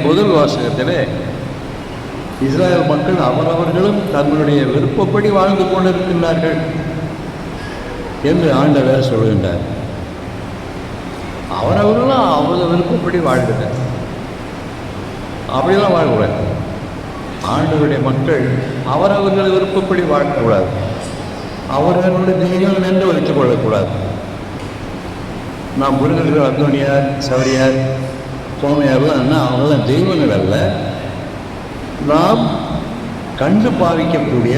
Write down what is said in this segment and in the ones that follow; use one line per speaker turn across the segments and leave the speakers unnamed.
முதல் வாசகத்திலே இஸ்ராயல் மக்கள் அவரவர்களும் தங்களுடைய விருப்பப்படி வாழ்ந்து கொண்டிருக்கின்றார்கள் என்று ஆண்டவர் சொல்கின்றார். அவரவர்களும் அவங்க விருப்பப்படி வாழ்ந்துட்டார். அப்படிலாம் வாழக்கூடாது. ஆண்டவருடைய மக்கள் அவரவர்கள் விருப்பப்படி வாழக்கூடாது. அவர்களுடைய தெய்வங்கள் என்று வைத்துக் கொள்ளக்கூடாது. நாம் முருகர்கள், அந்தோனியார், சவரியார், சோமையார்லாம் அவங்களாம் தெய்வங்கள் அல்ல. நாம் கண்டு பாவிக்கக்கூடிய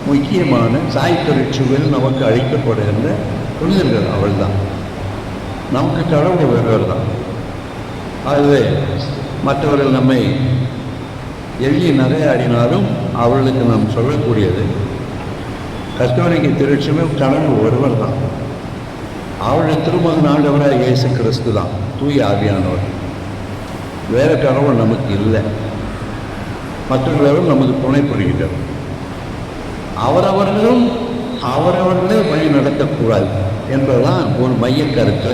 முக்கியமான சாய்த்தொழிற்சுகள் நமக்கு அளிக்கப்படுகின்ற புனிதர்கள் அவள் தான். நமக்கு கடவுள் ஒருவர் தான். ஆகவே மற்றவர்கள் நம்மை எள்ளி நகையாடினாலும் அவர்களுக்கு நாம் சொல்லக்கூடியது கத்தோலிக்க திருச்சபை கடவுள் ஒருவர் தான். அவருடைய திருமகன் ஆண்டவராக இயேசு கிறிஸ்து தான், தூய ஆவியானவர். வேறு கடவுள் நமக்கு இல்லை. மற்றவர்களும் நமக்கு துணை புரிகின்றனர். அவரவர்களும் அவரவர்களே வழி நடத்தக்கூடாது என்பதுதான் ஒரு மைய கருத்து.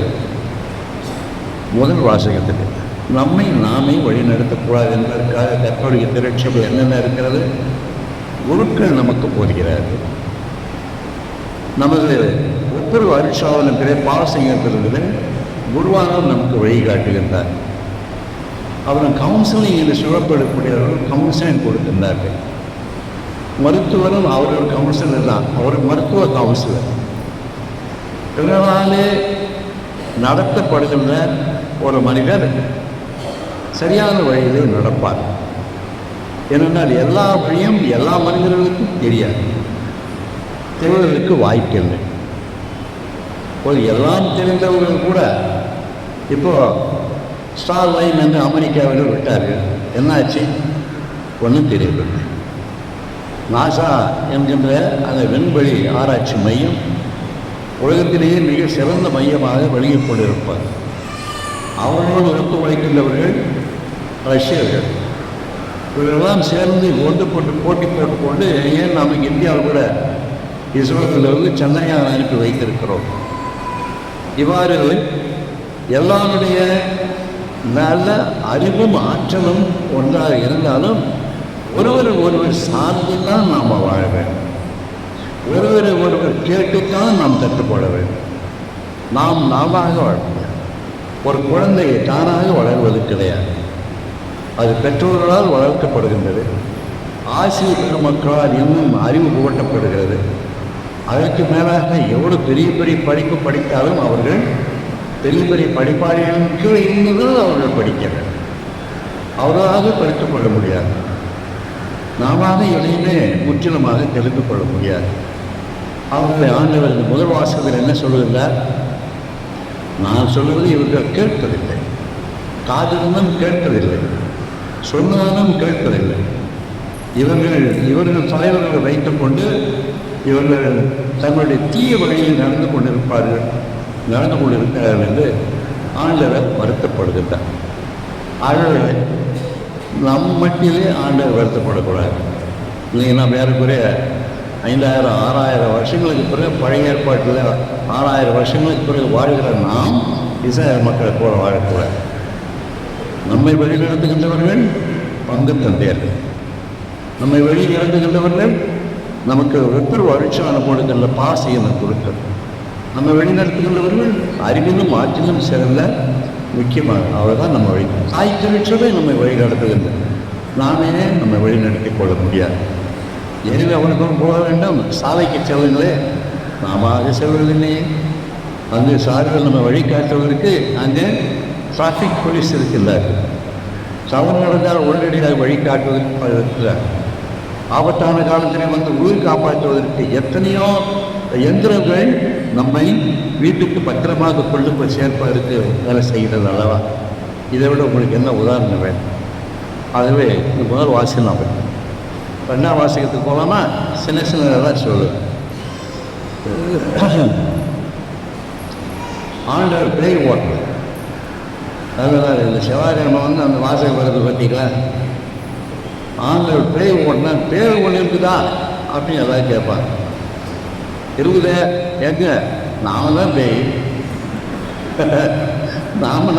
முதல் வாசகத்தில் நம்மை நாமே வழி நடத்தக்கூடாது என்பதற்காக கத்தோலிக்க திருச்சபை என்னென்ன இருக்கிறது? குருக்கள் நமக்கு போகிறார்கள். நமது ஒவ்வொரு அருட்சாதனத்திலே பாவசங்கத்திலிருந்து குருவானவர் நமக்கு வழிகாட்டுகின்றார். அவரும் கவுன்சிலிங் என்று சொல்லப்படக்கூடியவர்கள் கவுன்சிலிங் கொடுக்கின்றார்கள். மருத்துவரும் அவர்கள் கவுன்சிலர் தான். அவர் மருத்துவ கவுன்சிலர். இதனாலே நடத்தப்படுகின்ற ஒரு மனிதர் சரியான வழியிலே நடப்பார். ஏனென்றால் எல்லா வழியும் எல்லா மனிதர்களுக்கும் தெரியாது, தெரிவதற்கு வாய்ப்பில்லை. ஒரு எல்லாம் தெரிந்தவர்கள் கூட இப்போ ஸ்டார் லைன் என்று அமெரிக்காவில் விட்டார்கள். என்னாச்சு? ஒன்றும் தெரியவில்லை. நாசா என்கின்ற அந்த விண்வெளி ஆராய்ச்சி மையம் உலகத்திலேயே மிக சிறந்த மையமாக வெளியே கொண்டிருப்பார். அவர்களோடு ஒத்துழைக்கின்றவர்கள் ரஷ்யர்கள். இவர்களெல்லாம் சேர்ந்து ஒன்று போட்டு போட்டி போட்டுக்கொண்டு ஏன் நாம் இந்தியாவில் கூட இஸ்ரோவிலிருந்து சந்திரயான் அனுப்பி வைத்திருக்கிறோம். இவ்வாறு எல்லாருடைய நல்ல அறிவும் ஆற்றலும் ஒன்றாக இருந்தாலும் ஒருவர் சார்ந்து தான் நாம் வாழ வேண்டும். ஒருவர் கேட்டுத்தான் நாம் கற்றுக்கொள்ள வேண்டும். நாம் நாமாக வாழ முடியாது. ஒரு குழந்தையை தானாக வளர்வது கிடையாது. அது பெற்றோர்களால் வளர்க்கப்படுகின்றது. ஆசிரியர் பெருமக்களால் இன்னும் அறிவு புகட்டப்படுகிறது. அதற்கு மேலாக எவ்வளோ பெரிய பெரிய படிப்பு படித்தாலும் அவர்கள் பெரிய பெரிய படிப்பாளிகளுக்கு இருந்துதான் அவர்கள் படிக்கிறார்கள். அவர்களாக படித்துக் கொள்ள முடியாது. நாம எதையுமே முற்றிலுமாக தெரிந்து கொள்ள முடியாது. அவர்களை ஆண்டவர் முதல் வாசகத்தில் என்ன சொல்லுகிறார்? நான் சொல்லுவது இவர்கள் கேட்பதில்லை, காதிலும் கேட்பதில்லை, சொன்னாலும் கேட்பதில்லை. இவர்கள் தலைவர்களை வைத்துக் கொண்டு இவர்கள் தங்களுடைய தீய வழியில் நடந்து கொண்டிருக்கிறார்கள் என்று ஆண்டவர் வருத்தப்படுகின்றார். ஆகவே நம் மட்டிலே ஆண்டவர் வருத்தப்படக்கூடாது. இல்லைன்னா வேறுக்குறைய 5000 6000 வருஷங்களுக்கு பிறகு பழைய ஏற்பாட்டில் 6000 வருஷங்களுக்கு பிறகு வாழ்கிற நாம் இஸ்ரவேல் மக்களை போல வாழக்கூடாது. நம்மை வழிநடத்துகின்றவர்கள் பங்கு தந்தையர்கள். நம்மை வழி நடத்துகின்றவர்கள் நமக்கு வெப்பர் அழிச்சான கொடுக்கின்ற பாசையை கொடுக்கிறது. நம்ம வழிநடத்துகின்றவர்கள் அறிவிலும் ஆற்றிலும் சிறந்த முக்கியமாக அவர் தான் நம்ம வழி சாய்த்திருச்சவே நம்மை வழி நடத்துகின்றது. நாமே நம்மை வழி நடத்தி கொள்ள முடியாது. எனவே அவனுக்கும் போக வேண்டும். சாலைக்கு செல்வங்களே நாம செல்வதில்லையே. அந்த சாலைகள் நம்ம வழிகாட்டுவதற்கு அங்கே டிராஃபிக் போலீஸ் இருக்கின்றார்கள். தவறு நடந்தால் உடனடியாக வழிகாட்டுவதற்கு இருக்கிறார். ஆபத்தான காலத்தில் வந்து உயிர் காப்பாற்றுவதற்கு எத்தனையோ எந்திரங்கள் நம்மை வீட்டுக்கு பத்திரமாக கொண்டு போய் சேர்ப்பதற்கு வேலை செய்கிறது அல்லவா? இதை விட உங்களுக்கு என்ன உதாரணம் வேணும்? ஆகவே இந்த முதல் வாசகம் வேண்டும். 2ஆம் வாசகத்துக்கு போகலாமா? சின்ன சின்னதாக சொல்லு. ஆண்டவர் பேய் ஓட்டணும். அதுதான் இந்த செவ்வாய்க்கிழமை வந்து அந்த வாசகம் வருது பார்த்தீங்களா? ஆண்டவர் பேய் ஓட்டினா பேர் ஒன்று இருக்குதா அப்படின்னு எல்லாம் கேட்பாங்க. இருக்குதே, எங்க? நாம தான் பேய்.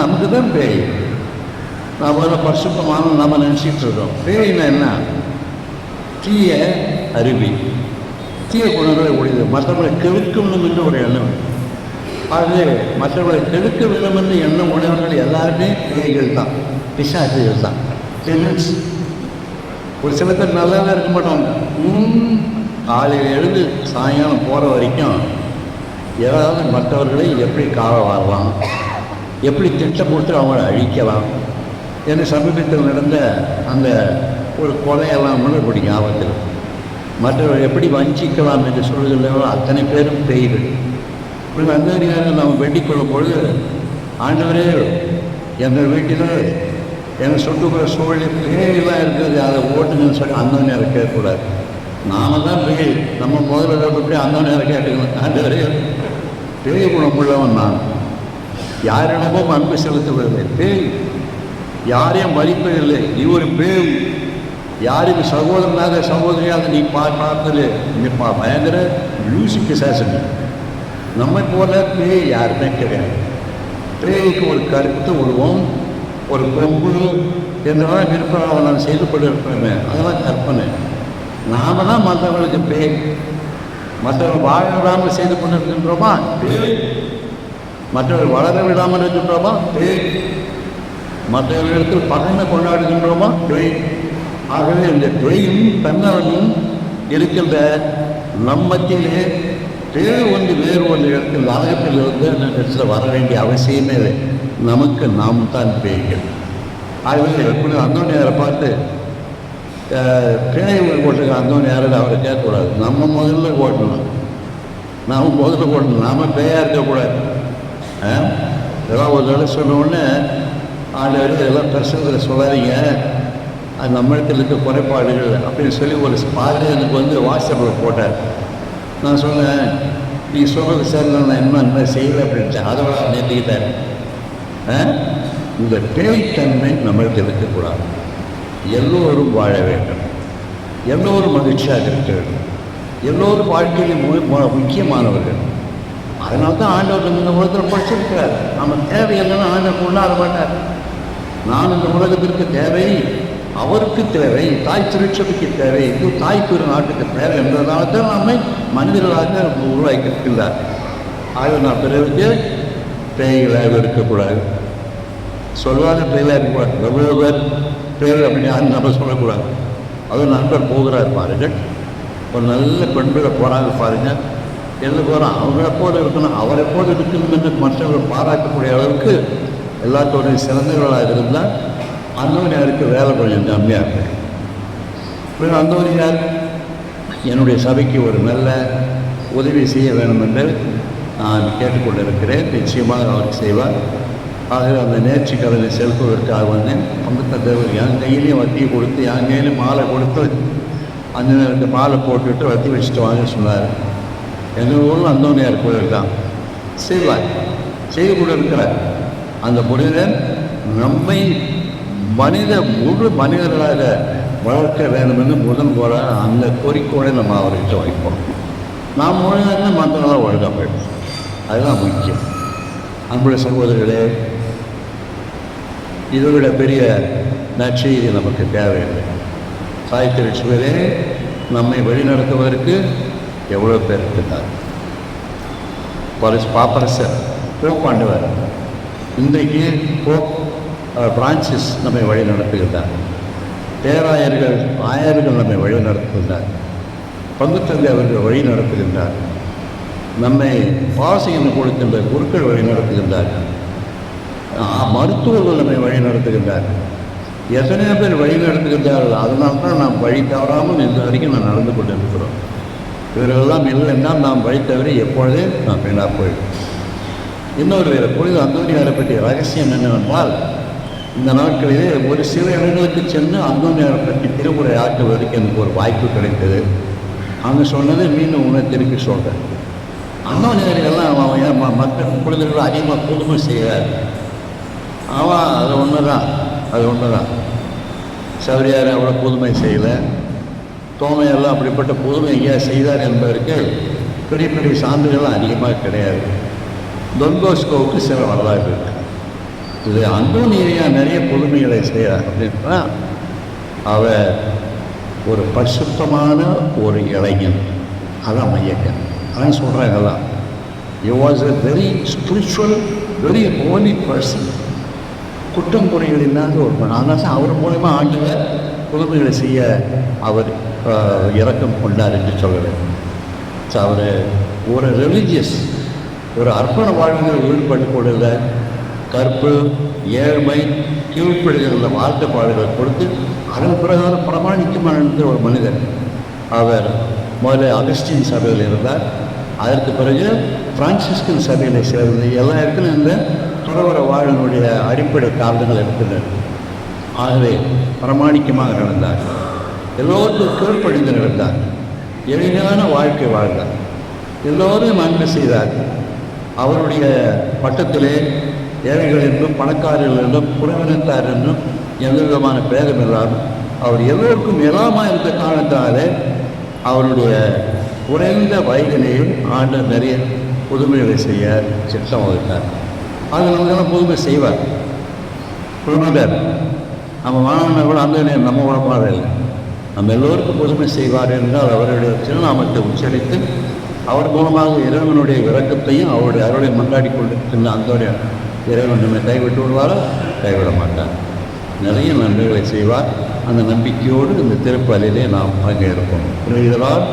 நமக்கு தான் பேய். நாம் ஒரு பரிசுத்தமான நம்ம நினச்சிட்டு இருக்கோம். பேய்னா என்ன? தீய அருவி, தீய குணங்களை ஒழிது, மற்றவர்களை கெடுக்க வேண்டும் என்று ஒரு எண்ணம். ஆகவே மற்றவர்களை கெடுக்க வேண்டும் என்று எண்ணம் உடையவர்கள் எல்லாருமே பேய்கள் தான், பிசாசுகள் தான். ஒரு சில பேர் நல்லாவே இருக்க மாட்டாங்க. காலையில் எழுந்து சாயங்காலம் போகிற வரைக்கும் ஏதாவது மற்றவர்களை எப்படி காவ வரலாம், எப்படி திட்டம் போட்டு அவங்களை அழிக்கலாம் என்று சமீபத்தில் நடந்த அந்த ஒரு கொலையெல்லாம் பிடிக்கும் ஆபத்தில். மற்றவர்கள் எப்படி வஞ்சிக்கலாம் என்று சொல்லுகிறவர்களோ அத்தனை பேரும் பேய்கள். இப்படி அந்த நேரம் நாம் வெட்டி கொள்ளும் பொழுது, ஆண்டவரே எங்கள் வீட்டில் எங்கள் சுற்றுப்புற சூழலில் பேயெல்லாம் இருக்கிறது, அதை ஓட்டுங்கன்னு சொல்லி அந்த நேரம் கேட்கக்கூடாது. நாம தான் பேய், நம்ம முதல்ல எப்படி அந்த நேரம் கேட்டுக்கணும். ஆண்டவரே பேய் குணமுள்ளவன் நான், யாரிடமும் அன்பு செலுத்துவதில்லை, பேய் யாரையும் மதிப்பதில்லை, நீ ஒரு பேய், யாருக்கு சகோதரனாக சகோதரியாக நீ பார்த்தது பயங்கர மியூசிக் சாசன். நம்மை போல பேய் யாருமே கிடையாது. பேய்க்கு ஒரு கருத்து உருவம், ஒரு கொம்பு என்றெல்லாம் விருப்பம் நான் செய்து கொண்டு இருப்பேன், அதெல்லாம் கற்பனை. நாம தான் மற்றவர்களுக்கு பேய். மற்றவர்கள் வாழ விடாமல் செய்து கொண்டு இருக்கின்றோமா? பேய். மற்றவர்கள் வளர விடாமல் இருக்கின்றோமா? பேய். மற்றவர்களிடத்தில் பகைமை கொண்டாடுகின்றோமா? பேய். ஆகவே இந்த பேயும் தன்னவனும் இருக்கின்ற நம்மத்திலே பேர் ஒன்று வேறு ஒன்று இடத்தில் நரகத்தில் இருந்து அந்த இடத்துல வர வேண்டிய அவசியமே இல்லை. நமக்கு நாம் தான் பேய்கள். ஆகவே எப்படி அந்தோனியாரை பார்த்து பேய் ஓட்டுக்க அந்தோனியாரை அவரை கேட்கக்கூடாது. நம்ம முதல்ல ஓட்டணும், நாம் முதல்ல ஓட்டணும், நாம் பேயாக இருக்கக்கூடாது. இதெல்லாம் ஒரு தடவை சொன்ன உடனே ஆண்டவர் இதெல்லாம் பிரச்சனை சொல்லாதீங்க, அது நம்மளுக்கு இருக்க குறைபாடுகள் அப்படின்னு சொல்லி ஒரு பாரு எனக்கு வந்து வாட்ஸ்அப்பில் போட்டார். நான் சொன்னேன், நீ சொல்கிறது சார், நான் என்ன செய்யலை அப்படின்ட்டு அதோட நிறுத்திக்கிட்டேன். இந்த பேய்த்தன்மை நம்மளுக்கு இருக்கக்கூடாது. எல்லோரும் வாழ வேண்டும், எல்லோரும் மகிழ்ச்சியாக இருக்க வேண்டும், எல்லோரும் வாழ்க்கையில் முக்கியமானவர்கள். அதனால தான் ஆண்டவர் இந்த உலகத்தில் படிச்சிருக்கிறார். நம்ம தேவை இல்லைன்னா ஆண்டவர் கொண்டாட மாட்டார். நான் இந்த உலகத்திற்கு தேவை, அவருக்கு தேவை, தாய் திருச்சபைக்கு தேவை, இது தாய் திரு நாட்டுக்கு தேவை என்பதனால தான் நம்மை மனிதர்களாக உருவாக்கியிருக்கிறார். ஆக நான் பிறகு பேய்களாக இருக்கக்கூடாது, சொல்வாங்க பேய்களாக இருக்கக்கூடாது. எவ்வளோ பேர் பேர் அப்படின்னு யாரும் நம்ம சொல்லக்கூடாது. அதுவும் நண்பர் போகிறார் பாருங்கள், ஒரு நல்ல பெண்களை போகிறாங்க பாருங்கள், எங்கே போகிறோம் அவங்கள போல இருக்கணும், அவரை போல இருக்கணும் என்று மற்றவர்கள் பாராட்டக்கூடிய அளவுக்கு எல்லாத்தோடைய சிறந்தவர்களாக இருந்தால் அந்தோனியாருக்கு வேலை கொஞ்சம் கம்மியாக இருக்கு. இப்போ அந்தோனியார் என்னுடைய சபைக்கு ஒரு நல்ல உதவி செய்ய வேண்டும் என்று நான் கேட்டுக்கொண்டிருக்கிறேன். நிச்சயமாக அவர் செய்வார். ஆகவே அந்த நேர்ச்சி கடனை செலுத்துவதற்காக வந்தேன். அந்த தேவர் என் கையிலையும் வட்டியை கொடுத்து, என் கையிலையும் மாலை கொடுத்து, அந்த நேரத்துக்கு மாலை போட்டுவிட்டு வட்டி வச்சுட்டு வாங்க சொன்னார். எங்கள் ஊரில் அந்தோனியார் கோயில் தான் செய்வார், செய்து கொண்டு இருக்கிறார். அந்த புனிதன் நம்மை முழு மனிதர்களாக வளர்க்க வேண்டும் என்று முதல் போல அந்த கோரிக்கையோடு நம்ம அவர்கிட்ட வைப்போம். நாம் முழுவதும் மற்றவர்களாக ஒழுங்க போயிடும், அதுதான் முக்கியம். அன்புடைய சகோதரர்களே, இதை விட பெரிய நற்செய்தி நமக்கு தேவையில்லை. தாய் திருச்சபையிலே நம்மை வழிநடத்துவதற்கு எவ்வளோ பேர் இருக்கிறார். பாப்பரசர் போப்பாண்டவர், இன்றைக்கு போப் பிரான்சிஸ் நம்மை வழி நடத்துகின்றார். பேராயர்கள் ஆயர்கள் நம்மை வழி நடத்துகின்றார். பங்குத்தந்தை அவர்கள் வழி நடத்துகின்றார். நம்மை பாசியம் கொடுக்கின்ற குருக்கள் வழி நடத்துகின்றார்கள். மருத்துவர்கள் நம்மை வழி நடத்துகின்றார்கள். எத்தனையோ பேர் வழி நடத்துகின்றார்கள். அதனால தான் நாம் வழி தவறாமல் இந்த வரைக்கும் நான் நடந்து கொண்டு இருக்கிறோம். இவர்களெல்லாம் இல்லைன்னா நாம் வழி தவறி எப்பொழுதே நாம் வீணாக போயிடும். இன்னொரு புனித அந்தோனியாரை பற்றிய ரகசியம் என்னவென்றால், இந்த நாட்களிலே ஒரு சில இடங்களுக்கு சென்று அந்தோனியாரை பற்றி திருமுறை ஆற்றுவதற்கு எனக்கு ஒரு வாய்ப்பு கிடைத்தது. அவங்க சொன்னது மீண்டும் உணவு திருப்பி சொல்கிறேன். அந்தோனியாரெல்லாம் அவன் மற்ற புனிதர்கள் அதிகமாக புதுமை செய்கிறார். அவன் அது ஒன்று தான். சௌரியார் அவ்வளோ புதுமை செய்யலை. தோமையெல்லாம் அப்படிப்பட்ட புதுமை ஐயா செய்தார் என்பதற்கு பெரிய பெரிய சான்றுகள்லாம் அதிகமாக கிடையாது. டொன் போஸ்கோவுக்கு சில வரலாறு இருக்குது. இது அந்தோனியா நிறைய புதுமைகளை செய்கிறார் அப்படின்னா அவர் ஒரு பரிசுத்தமான ஒரு இளைஞன். அதான் மையக்கன். அதான் சொல்கிறாங்கல்லாம் he was a very spiritual, very holy person. குற்றம் குறைகள் இல்லாத ஒரு அதனால அவர் மூலமாக ஆண்டவர் புதுமைகளை செய்ய அவர் இரக்கம் கொண்டார் என்று சொல்கிறேன். ஸோ அவர் ஒரு ரிலீஜியஸ் ஒரு அர்ப்பண வாழ்வில் ஈடுபட்டு கொண்டுள்ள கற்பு ஏழ்மை கீழ்ப்படுகிற வாழ்க்கை பாடுகளை கொடுத்து அதன் பிரகாரம் பிரமாணிக்கமான ஒரு மனிதர். அவர் முதல்ல அகஸ்டின் சபையில் இருந்தார். அதற்கு பிறகு பிரான்சிஸ்கன் சபையில் சேர்ந்து எல்லா இடத்துலையும் இந்த துறவர வாழ்வினுடைய அடிப்படை காரணங்கள் இருக்கின்றன. ஆகவே பிரமாணிக்கமாக நடந்தார். எல்லோருக்கும் கீழ்ப்படிந்து நடந்தார். எளிமையான வாழ்க்கை வாழ்ந்தார். எல்லோரும் அன்பு செய்தார். அவருடைய பட்டத்திலே ஏழைகள் என்றும் பணக்காரர்கள் என்றும் குறைவினத்தார் என்றும் எந்த விதமான பேதம் இல்லாமல் அவர் எல்லோருக்கும் எல்லாமா இருந்த காரணத்தினாலே அவருடைய குறைந்த வயதிலேயும் ஆண்டவர் நிறைய புதுமைகளை செய்ய சித்தம் வகுத்தார். அது நமக்கெல்லாம் புதுமை செய்வார். குடும்பத்தார் நம்ம மாணவனை கூட அந்த நம்ம உடம்பாக இல்லை. நம்ம எல்லோருக்கும் புதுமை செய்வார் என்றால் அவருடைய திருநாமத்தை உச்சரித்து அவர் மூலமாக இறைவனுடைய இரக்கத்தையும் அவருடைய அருளை மன்றாடி கொண்டிருக்கின்ற அந்த இறைவன் நம்மை கைவிட்டு விடுவாரோ கைவிட மாட்டார். நிறைய நன்மைகளை செய்வார். அந்த நம்பிக்கையோடு இந்த திருப்பலிலே நாம் பங்கேற்போம். இதனால்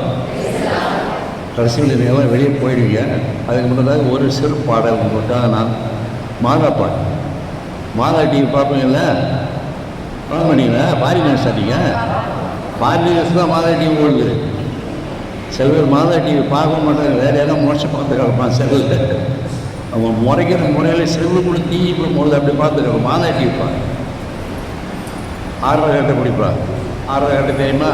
கடைசியில் இதெல்லாம் வெளியே போயிடுவீங்க. அதுக்கு முன்னதாக ஒரு சிறு பாடல் போட்டால் நான் மாதா பாட்டு மாதா டிவி பார்ப்பீங்கல்ல பண்ணிங்களா பாரிநேஸ் சாட்டிங்க பாரிநேஸ் தான் மாதா டிவி ஓடுது. சில பேர் மாதா டிவி பார்க்க மாட்டாங்க. வேறு யாரும் மோட்சம் பார்த்து கிடப்பான். செல்லில் அவன் முறைக்கிற முறையில் செல்லு கூட டிவி போது அப்படி பார்த்துக்கிறோம். மாதா டிவி பார்க்க 6 கட்டை பிடிப்பா. 6 கட்டை தெரியுமா?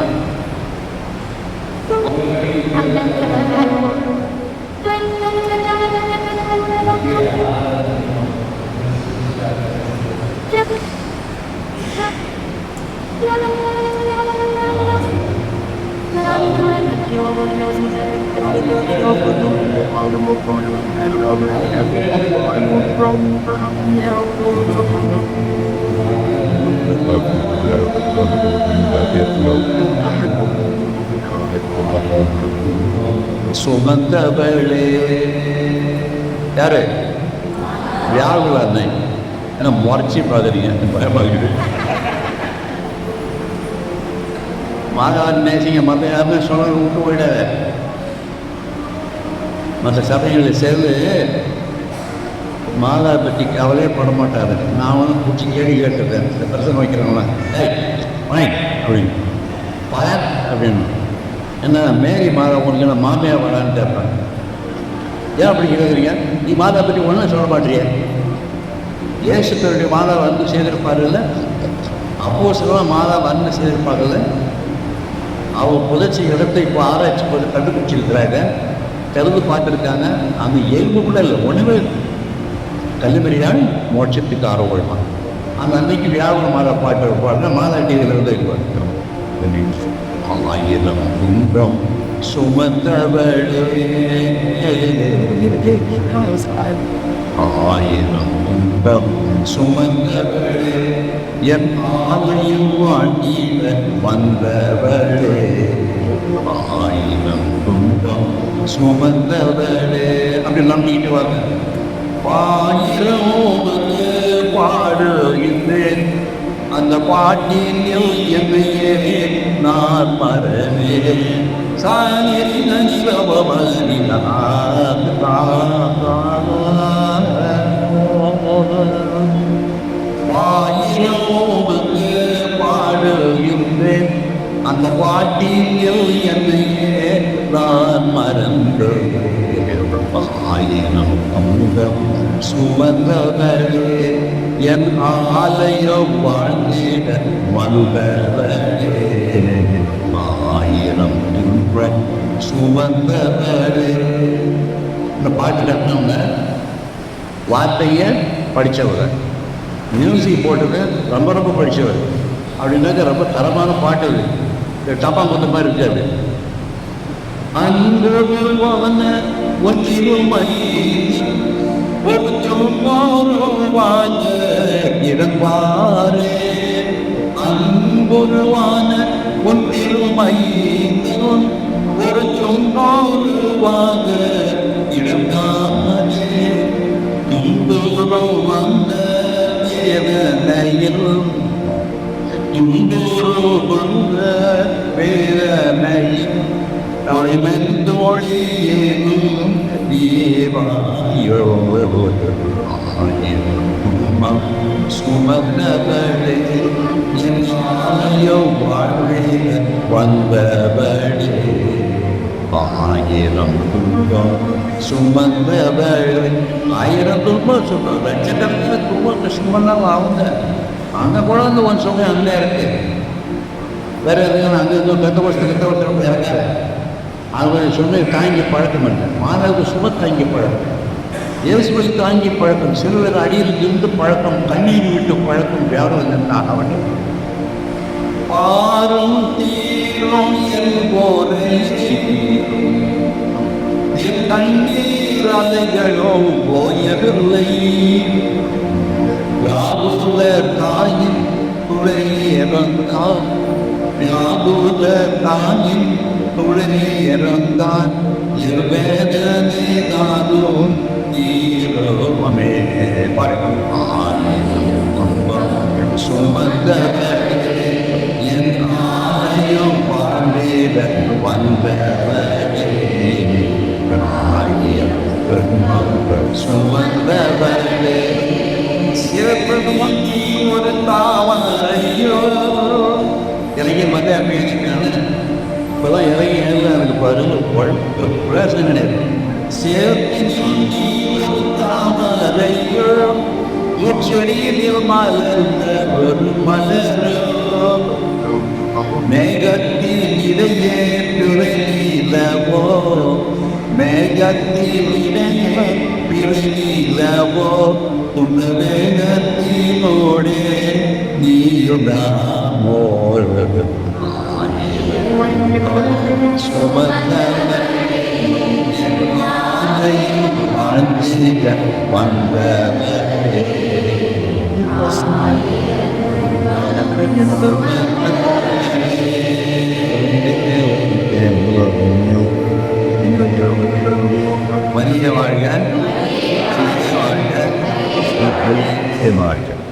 சுமந்தவளே யாரு? வியாகுல அன்னை. ஏன்னா முறைச்சி பார்க்குறீங்க, பயமாகிடு. மாதாவை நேசிங்க. மற்ற யாருமே சொல்ல விட்டு போயிடாத. மற்ற சபைகளில் சேர்ந்து மாதா பற்றி கவலையே பட மாட்டாரு. நான் வந்து பிடிச்சி கேள்வி கேட்டுருக்கேன். இந்த பிரச்சனை வைக்கிறவங்களா அப்படின்னு பயன் அப்படின்னு என்ன மேரி மாதா உங்களுக்கு என்ன மாமியா வரான்னு கேட்பாங்க. ஏன் அப்படி கேட்குறீங்க? நீ மாதா பற்றி ஒன்றும் சொல்ல மாட்டீங்க. இயேசுத்தருடைய மாதா வந்து செய்திருப்பார்கள். அப்போ சிலவா மாதா வந்து செய்திருப்பார்கள். அவங்க புதைச்சி இடத்தை இப்போ ஆராய்ச்சி போது கண்டுபிடிச்சிருக்கிறாங்க. திறந்து பார்த்துருக்காங்க. அந்த எலும்பு கூட இல்லை, ஒன்றுமே கல்லுமறியால் மோட்சத்துக்கு ஆரோக்கியமா. அந்த அன்னைக்கு வியாபார மாதா பாட்டு இருப்பாருன்னா மாதா டிவியில் இருந்து இருப்பாங்க. ஆயிரம் குன்றம் சுமந்தவளே ஆயிரம் குன்றம் சுமந்தவளே என் ஆலையும் வாங்கிட வந்தவளே ஆயிரம் குன்றம் சுமந்தவளே அப்படி நம்பிக்கிட்டு வாங்க. பாயிரமோடு பாடுகின்றேன் அந்த பாட்டில் என்னையே நான் மறவேன். பாயிரமோடு பாடுகின்றேன் அந்த பாட்டில் என்னையே நான் மறந்தேன். ஆயிரம் அமுதம் சுமந்தவரே என் ஆலயம் வாழ்ந்திட வந்தவரே ஆயிரம் சுமந்தவரே. இந்த பாட்டு கட்டினவங்க வார்த்தையை படித்தவர், மியூசிக் போட்டது ரொம்ப ரொம்ப படித்தவர். அப்படின்னாக்க ரொம்ப தரமான பாட்டு. இது டப்பா கொத்த மாதிரி இருக்காது. அந்த ஒன்றிலும் வாழ்ந்த இருப்பாரே அன்புருவான உன் திருமையினும் ஒரு சொன்னோருவாக இருந்தாரே துன்புறம் வந்த வேதனையிலும் துன்புறம் வந்த வேதனையில் தோழிமெந்தோழியேனும் தேவாயோ சுமந்தவளே வாழ்வே வந்தவளே ஆயிரம் துன்பம் சுமந்தவளே ஆயிரம் துன்பம் சொல்ற லட்சக்கணக்கில் துன்பம் சுமந்தாலும் அவங்க அங்கே கூட வந்து ஒன்று சொல்ல அங்கே இருக்கு வேற எதுவும் அங்கே இருந்தும் கத்த வருஷம் இறக்கல அவங்க சொன்ன தாங்கி பழக்கம் இல்லை மாணவர்கள் சும தாங்கி பழக்கம் இயேசுவை தாங்கி பழக்கம் சிறுவர் அடியில் இருந்து பழக்கம் கண்ணீர் விட்டு பழக்கம் வியாபாரம் இருந்தான் அவன் பாரும் தீரும் என்போரே தண்ணீர் அலைகளோ போயவில்லை யாபுல தாயின் துளை இறந்தான் யாபுல தாயின் துளை இறந்தான் வேதனை தானும் தீரமே சுமந்த என் ஆலயம் வாழ்வேத வந்தவரே சுமந்தவரே சிறப்பு ஒரு தாவரையோ இறங்கி வந்து பேசினாங்க இப்போதான் இறங்கி எழுத எனக்கு பாருங்க பிரச்சனை கிடையாது சேர்த்து தாமரையோ உச்சரியில் மலர்ந்த ஒரு மலரோ மேகத்தில் இடையே பிறந்தவோ மேகத்தில் இடையே பிறந்தவோ உன் வேகத்தினோடே நீயுடாமோ வாழ்ந்திட வந்தவரே மனித வாழ்க வாழ்க வாழ்க